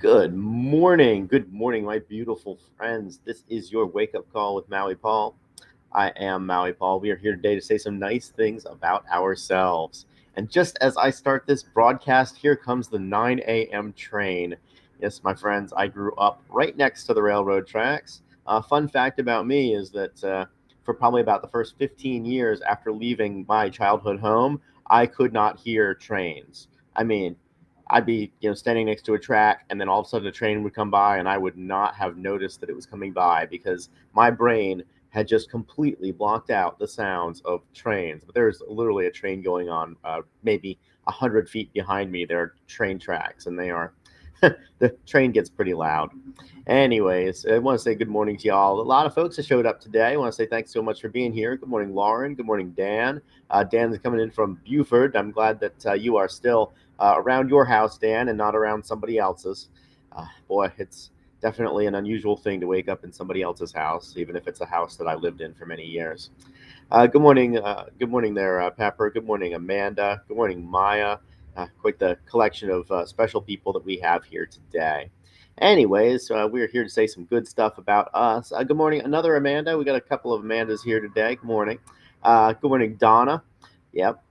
Good morning. Good morning, my beautiful friends. This is your wake up call with Maui Paul. I am Maui Paul. We are here today to say some nice things about ourselves. And just as I start this broadcast, here comes the 9 a.m. train. Yes, my friends, I grew up right next to the railroad tracks. Fun fact about me is that for probably about the first 15 years after leaving my childhood home, I could not hear trains. I mean, I'd be, standing next to a track, and then all of a sudden a train would come by, and I would not have noticed that it was coming by because my brain had just completely blocked out the sounds of trains. But there's literally a train going on, maybe 100 feet behind me. There are train tracks, and they are. The train gets pretty loud. Anyways, I want to say good morning to y'all. A lot of folks have showed up today. I want to say thanks so much for being here. Good morning, Lauren. Good morning, Dan. Dan is coming in from Buford. I'm glad that you are still around your house, Dan, and not around somebody else's. Boy, it's definitely an unusual thing to wake up in somebody else's house, even if it's a house that I lived in for many years. Good morning there, Pepper. Good morning, Amanda. Good morning, Maya. Quite the collection of special people that we have here today. Anyways, we're here to say some good stuff about us. Good morning, another Amanda. We got a couple of Amandas here today. Good morning. Good morning, Donna. Yep.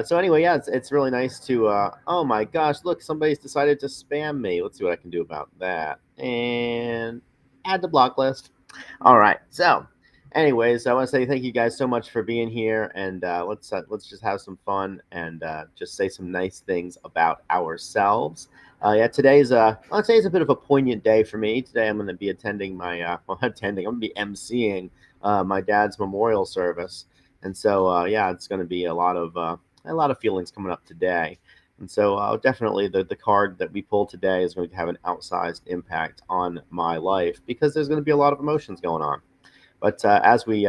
So anyway, yeah, it's really nice to. Oh my gosh, look, somebody's decided to spam me. Let's see what I can do about that. And add to block list. All right. So, anyways, I want to say thank you guys so much for being here, and let's just have some fun and just say some nice things about ourselves. Yeah, today's a bit of a poignant day for me. Today, I'm going to be attending my attending. I'm going to be emceeing my dad's memorial service, and so yeah, it's going to be a lot of feelings coming up today. And so definitely the card that we pull today is going to have an outsized impact on my life because there's going to be a lot of emotions going on. But as we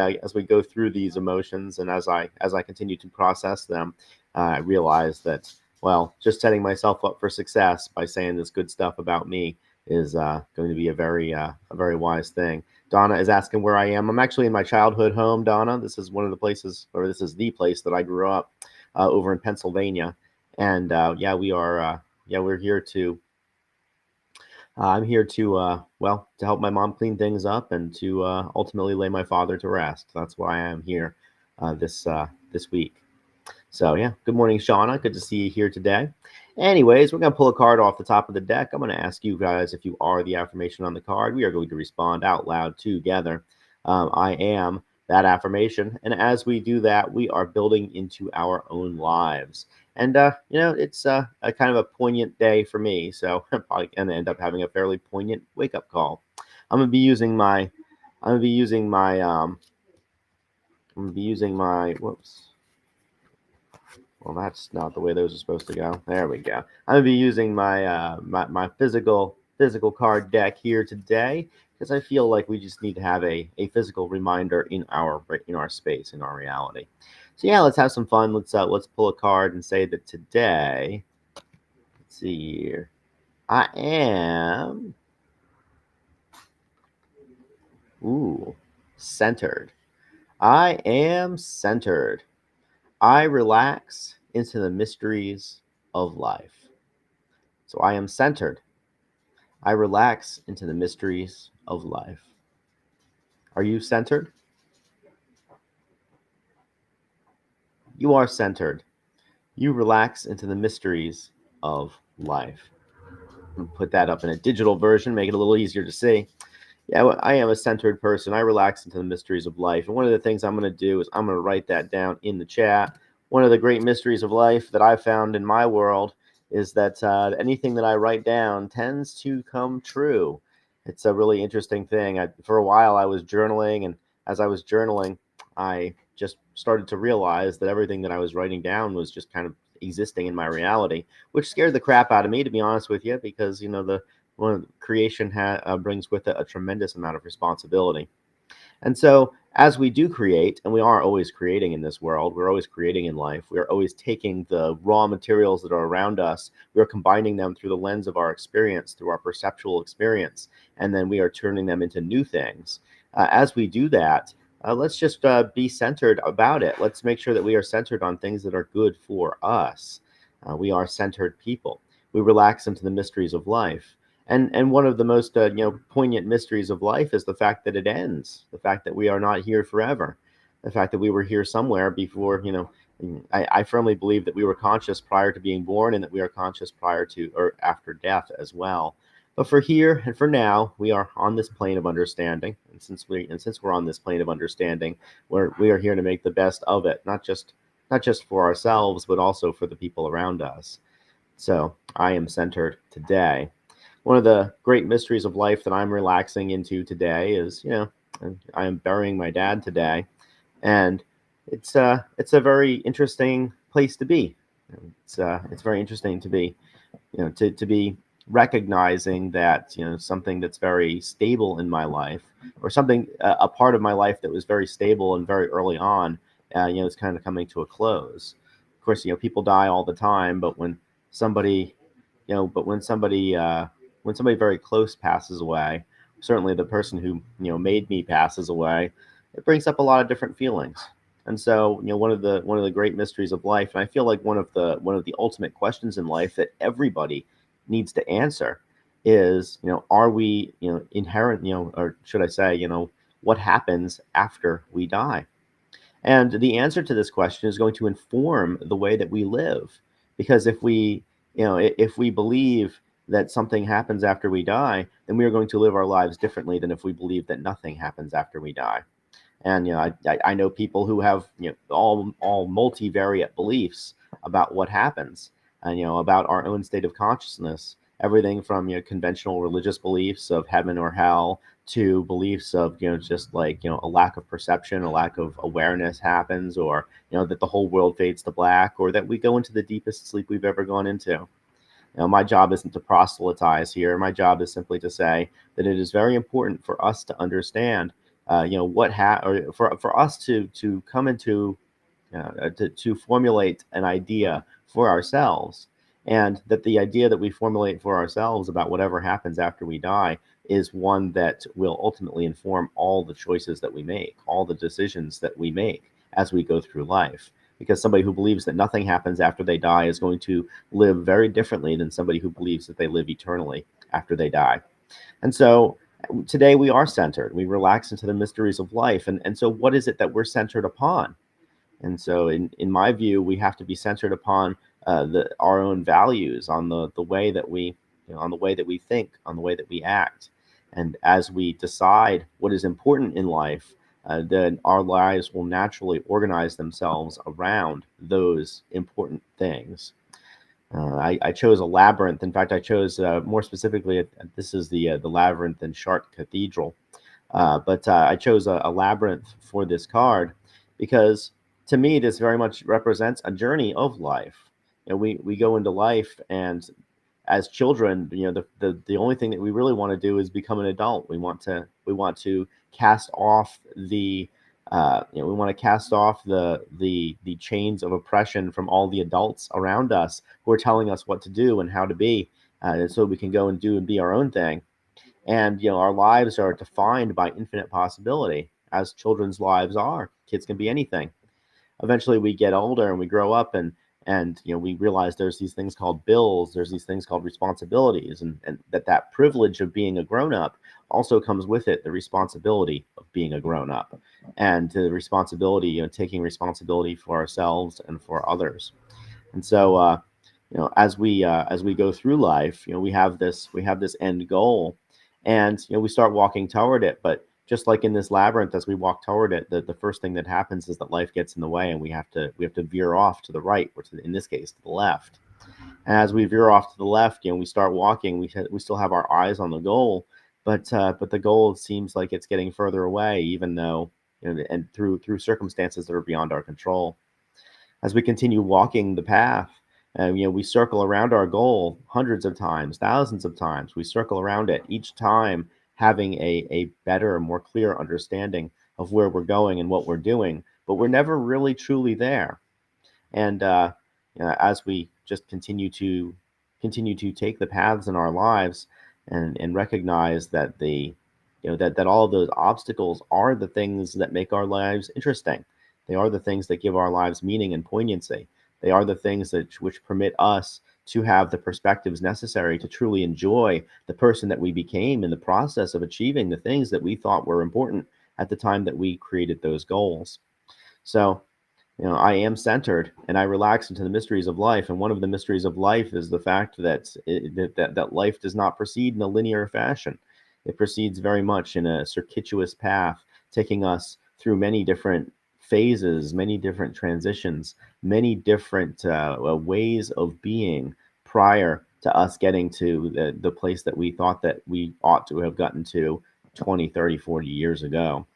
go through these emotions and as I continue to process them, I realize that well, just setting myself up for success by saying this good stuff about me is going to be a very wise thing. Donna is asking where I am. I'm actually in my childhood home, Donna. This is one of the places, or this is the place that I grew up over in Pennsylvania, and yeah, we're here to I'm here to, well, to help my mom clean things up and to ultimately lay my father to rest. That's why I am here this week. So yeah, good morning, Shauna. Good to see you here today. Anyways, we're gonna pull a card off the top of the deck. I'm gonna ask you guys if you are the affirmation on the card. We are going to respond out loud together. I am that affirmation, and as we do that, we are building into our own lives. And it's a kind of a poignant day for me, so I'm probably gonna end up having a fairly poignant wake up call. I'm gonna be using my, I'm gonna be using my, I'm gonna be using my, whoops. Well, that's not the way those are supposed to go. There we go. I'm gonna be using my physical card deck here today because I feel like we just need to have a physical reminder in our space, in our reality. So yeah, let's have some fun. Let's pull a card and say that today. Let's see here. I am ooh centered. I am centered. I relax into the mysteries of life. So I am centered. I relax into the mysteries of life. Are you centered? You are centered. You relax into the mysteries of life. Put that up in a digital version, make it a little easier to see. Yeah, well, I am a centered person. I relax into the mysteries of life. And one of the things I'm going to do is I'm going to write that down in the chat. One of the great mysteries of life that I found in my world is that anything that I write down tends to come true. It's a really interesting thing. For a while, I was journaling, and as I was journaling, I just started to realize that everything that I was writing down was just kind of existing in my reality, which scared the crap out of me, to be honest with you, because the one creation brings with it a tremendous amount of responsibility. And so, as we do create, and we are always creating in this world, we're always creating in life, we're always taking the raw materials that are around us, we're combining them through the lens of our experience, through our perceptual experience, and then we are turning them into new things. As we do that, let's just be centered about it. Let's make sure that we are centered on things that are good for us. We are centered people. We relax into the mysteries of life. And one of the most poignant mysteries of life is the fact that it ends, the fact that we are not here forever, the fact that we were here somewhere before. I firmly believe that we were conscious prior to being born, and that we are conscious prior to or after death as well. But for here and for now, we are on this plane of understanding, and since we're on this plane of understanding, we are here to make the best of it, not just for ourselves, but also for the people around us. So I am centered today. One of the great mysteries of life that I'm relaxing into today is, I am burying my dad today, and it's a very interesting place to be. It's very interesting to be, to be recognizing that, something that's very stable in my life, or something, a part of my life that was very stable and very early on, is kind of coming to a close. Of course, people die all the time, but somebody when somebody very close passes away, certainly the person who made me passes away, it brings up a lot of different feelings. And so, one of the great mysteries of life, and I feel like one of the ultimate questions in life that everybody needs to answer is, are we, inherent, or should I say, what happens after we die? And the answer to this question is going to inform the way that we live. Because if we believe that something happens after we die, then we are going to live our lives differently than if we believe that nothing happens after we die. And I know people who have all multivariate beliefs about what happens, and about our own state of consciousness. Everything from conventional religious beliefs of heaven or hell, to beliefs of just like a lack of perception, a lack of awareness happens, or that the whole world fades to black, or that we go into the deepest sleep we've ever gone into. My job isn't to proselytize here. My job is simply to say that it is very important for us to understand, or for us to come into, to formulate an idea for ourselves, and that the idea that we formulate for ourselves about whatever happens after we die is one that will ultimately inform all the choices that we make, all the decisions that we make as we go through life. Because somebody who believes that nothing happens after they die is going to live very differently than somebody who believes that they live eternally after they die. And so today we are centered. We relax into the mysteries of life. And so what is it that we're centered upon? And so, in my view, we have to be centered upon our own values, on the way that we, on the way that we think, on the way that we act. And as we decide what is important in life, then our lives will naturally organize themselves around those important things. I chose a labyrinth. In fact, I chose more specifically, this is the labyrinth in Chartres Cathedral. But I chose a labyrinth for this card because, to me, this very much represents a journey of life. We go into life, and as children, the only thing that we really want to do is become an adult. We want to cast off we want to cast off the chains of oppression from all the adults around us who are telling us what to do and how to be, and so we can go and do and be our own thing. And our lives are defined by infinite possibility, as children's lives are. Kids can be anything. Eventually we get older and we grow up, and we realize there's these things called bills, there's these things called responsibilities, and that privilege of being a grown-up also comes with it the responsibility of being a grown-up, and the responsibility, taking responsibility for ourselves and for others. And so as we go through life, we have this end goal, and we start walking toward it. But just like in this labyrinth, as we walk toward it, the first thing that happens is that life gets in the way, and we have to veer off to the right, or in this case to the left. And as we veer off to the left, we start walking. We still have our eyes on the goal, but the goal seems like it's getting further away, even though, and through circumstances that are beyond our control. As we continue walking the path, we circle around our goal hundreds of times, thousands of times. We circle around it, each time having a better, more clear understanding of where we're going and what we're doing, but we're never really truly there. And as we just continue to take the paths in our lives, and recognize that that all of those obstacles are the things that make our lives interesting. They are the things that give our lives meaning and poignancy. They are the things which permit us to have the perspectives necessary to truly enjoy the person that we became in the process of achieving the things that we thought were important at the time that we created those goals. So, I am centered and I relax into the mysteries of life. And one of the mysteries of life is the fact that life does not proceed in a linear fashion. It proceeds very much in a circuitous path, taking us through many different phases, many different transitions, many different ways of being prior to us getting to the place that we thought that we ought to have gotten to 20, 30, 40 years ago.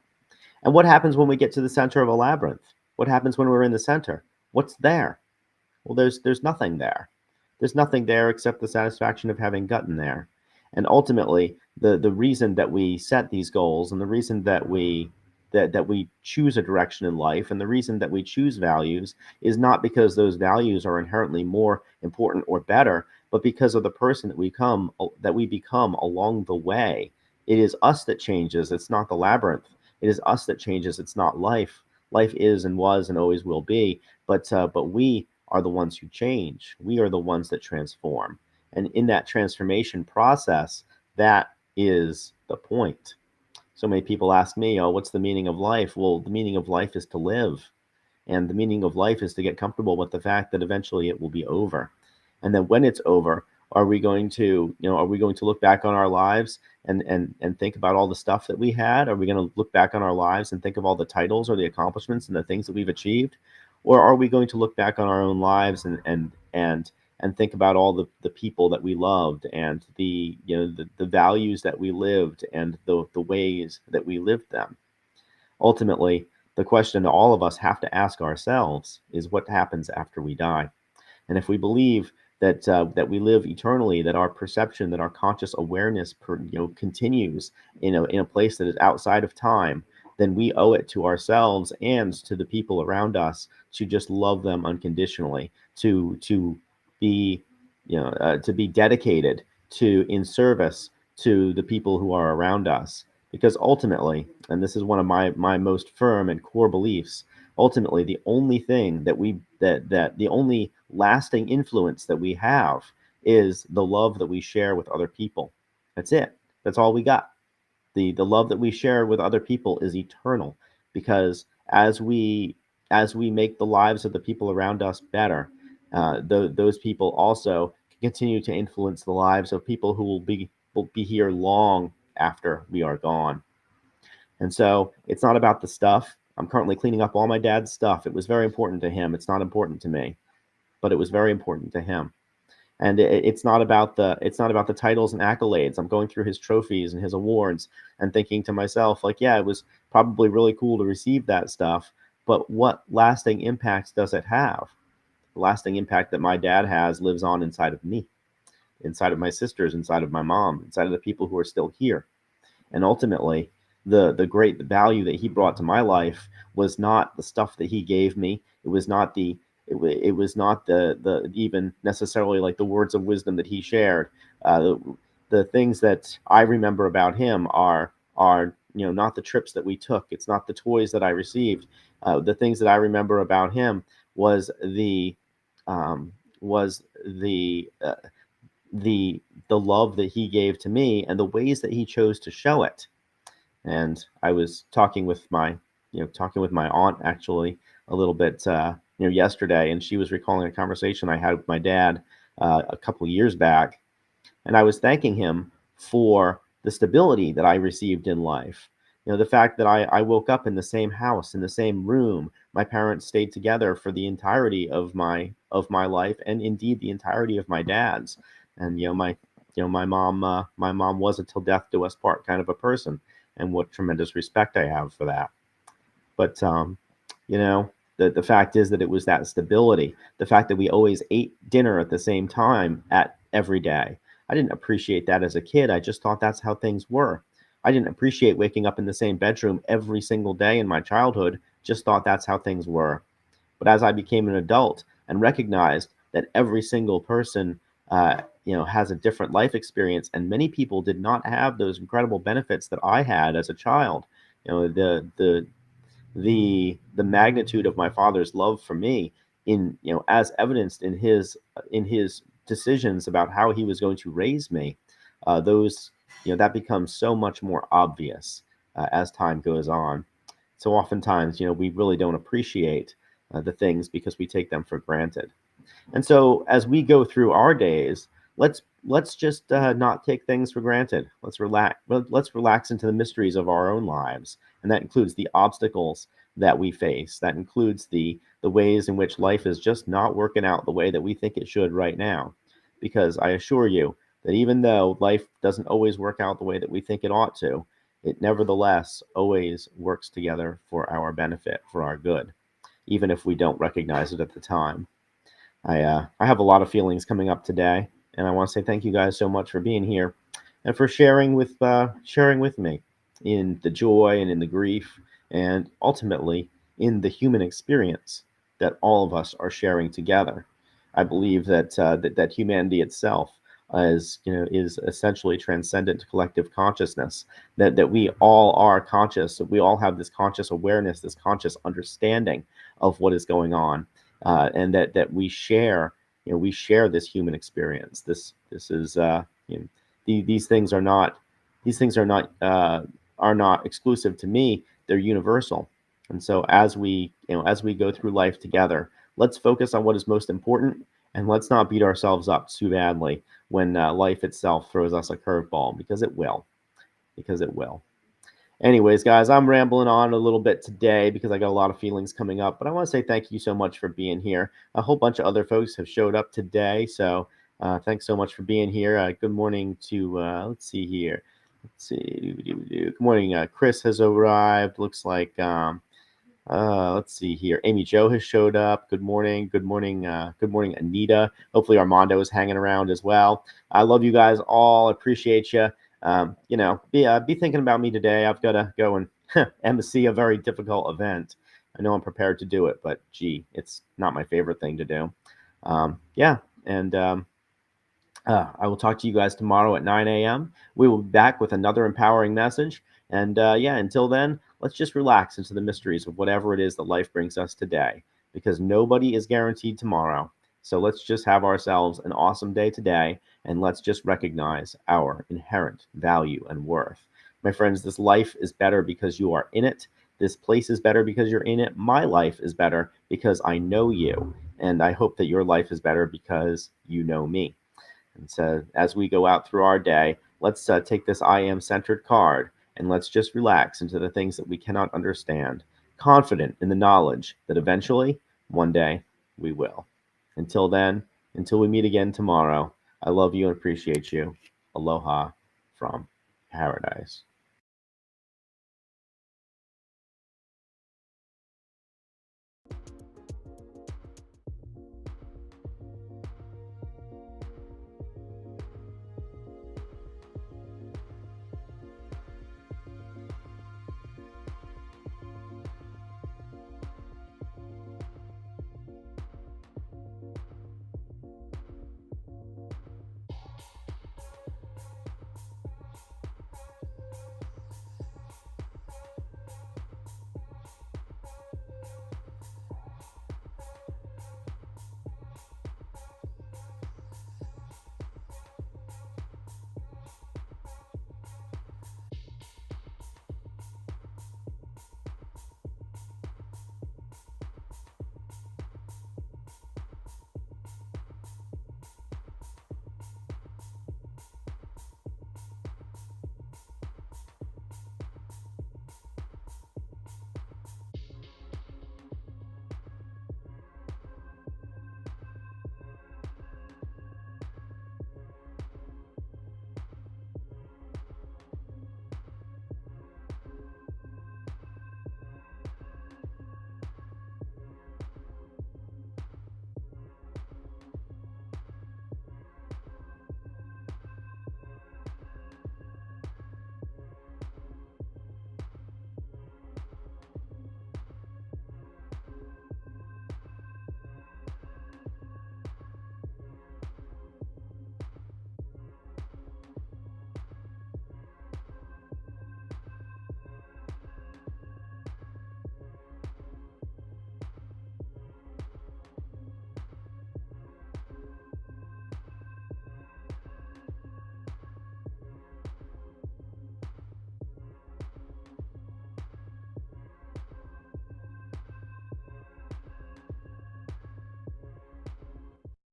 And what happens when we get to the center of a labyrinth? What happens when we're in the center? What's there? Well, there's nothing there. There's nothing there except the satisfaction of having gotten there. And ultimately, the reason that we set these goals and the reason that we choose a direction in life and the reason that we choose values is not because those values are inherently more important or better, but because of the person that we become along the way. It is us that changes, it's not the labyrinth. It is us that changes, it's not life. Life is and was and always will be, but we are the ones who change. We are the ones that transform. And in that transformation process, that is the point. So many people ask me, oh, what's the meaning of life? Well, the meaning of life is to live. And the meaning of life is to get comfortable with the fact that eventually it will be over. And then when it's over, are we going to look back on our lives and think about all the stuff that we had? Are we going to look back on our lives and think of all the titles or the accomplishments and the things that we've achieved? Or are we going to look back on our own lives and think about all the people that we loved and the values that we lived and the ways that we lived them? Ultimately, the question all of us have to ask ourselves is what happens after we die. And if we believe that we live eternally, that our perception, that our conscious awareness, continues in a place that is outside of time, then we owe it to ourselves and to the people around us to just love them unconditionally, to be to be dedicated to in service to the people who are around us. Because ultimately, and this is one of my most firm and core beliefs, ultimately the only thing that the only lasting influence that we have is the love that we share with other people. That's it. That's all we got. The love that we share with other people is eternal, because as we make the lives of the people around us better, those people also continue to influence the lives of people who will be here long after we are gone. And so it's not about the stuff. I'm currently cleaning up all my dad's stuff. It was very important to him. It's not important to me, but it was very important to him. And it's not about the titles and accolades. I'm going through his trophies and his awards and thinking to myself, like, yeah, it was probably really cool to receive that stuff, but what lasting impacts does it have? The lasting impact that my dad has lives on inside of me, inside of my sisters, inside of my mom, inside of the people who are still here. And ultimately, the great value that he brought to my life was not the stuff that he gave me. It was not it was not the even necessarily like the words of wisdom that he shared. The things that I remember about him are not the trips that we took. It's not the toys that I received. The things that I remember about him was the was the love that he gave to me and the ways that he chose to show it. And I was talking with my aunt actually a little bit yesterday, and she was recalling a conversation I had with my dad a couple of years back, and I was thanking him for the stability that I received in life. The fact that I woke up in the same house, in the same room. My parents stayed together for the entirety of my life, and indeed the entirety of my dad's. And my mom was a till death do us part kind of a person, and what tremendous respect I have for that. But the fact is that it was that stability, the fact that we always ate dinner at the same time at every day. I didn't appreciate that as a kid. I just thought that's how things were. I didn't appreciate waking up in the same bedroom every single day in my childhood. Just thought that's how things were. But as I became an adult and recognized that every single person, has a different life experience, and many people did not have those incredible benefits that I had as a child. The magnitude of my father's love for me, in as evidenced in his decisions about how he was going to raise me, those that becomes so much more obvious as time goes on. So oftentimes, we really don't appreciate the things because we take them for granted. And so as we go through our days, let's just not take things for granted. Let's relax. Let's relax into the mysteries of our own lives, and that includes the obstacles that we face. That includes the ways in which life is just not working out the way that we think it should right now. Because I assure you that even though life doesn't always work out the way that we think it ought to, it nevertheless always works together for our benefit, for our good, even if we don't recognize it at the time. I have a lot of feelings coming up today, and I want to say thank you guys so much for being here and for sharing with me in the joy and in the grief, and ultimately in the human experience that all of us are sharing together. I believe that humanity itself is essentially transcendent collective consciousness. That we all are conscious. That we all have this conscious awareness, this conscious understanding of what is going on, and that we share this human experience. This is these things are not are not exclusive to me. They're universal. And so as we go through life together, let's focus on what is most important, and let's not beat ourselves up too badly when life itself throws us a curveball, because it will. Because it will. Anyways, guys, I'm rambling on a little bit today because I got a lot of feelings coming up, but I want to say thank you so much for being here. A whole bunch of other folks have showed up today, so thanks so much for being here. Good morning to, let's see here. Let's see. Good morning. Chris has arrived. Looks like, let's see here. Amy Jo has showed up. Good morning. Good morning. Good morning, Anita. Hopefully Armando is hanging around as well. I love you guys all. Appreciate you. Be thinking about me today. I've got to go and emcee a very difficult event. I know I'm prepared to do it, but gee, it's not my favorite thing to do. Yeah, and I will talk to you guys tomorrow at 9 a.m. We will be back with another empowering message. And yeah, until then, let's just relax into the mysteries of whatever it is that life brings us today, because nobody is guaranteed tomorrow. So let's just have ourselves an awesome day today, and let's just recognize our inherent value and worth. My friends, this life is better because you are in it. This place is better because you're in it. My life is better because I know you. And I hope that your life is better because you know me. And so as we go out through our day, let's take this I am centered card and let's just relax into the things that we cannot understand, confident in the knowledge that eventually, one day, we will. Until then, until we meet again tomorrow, I love you and appreciate you. Aloha from paradise.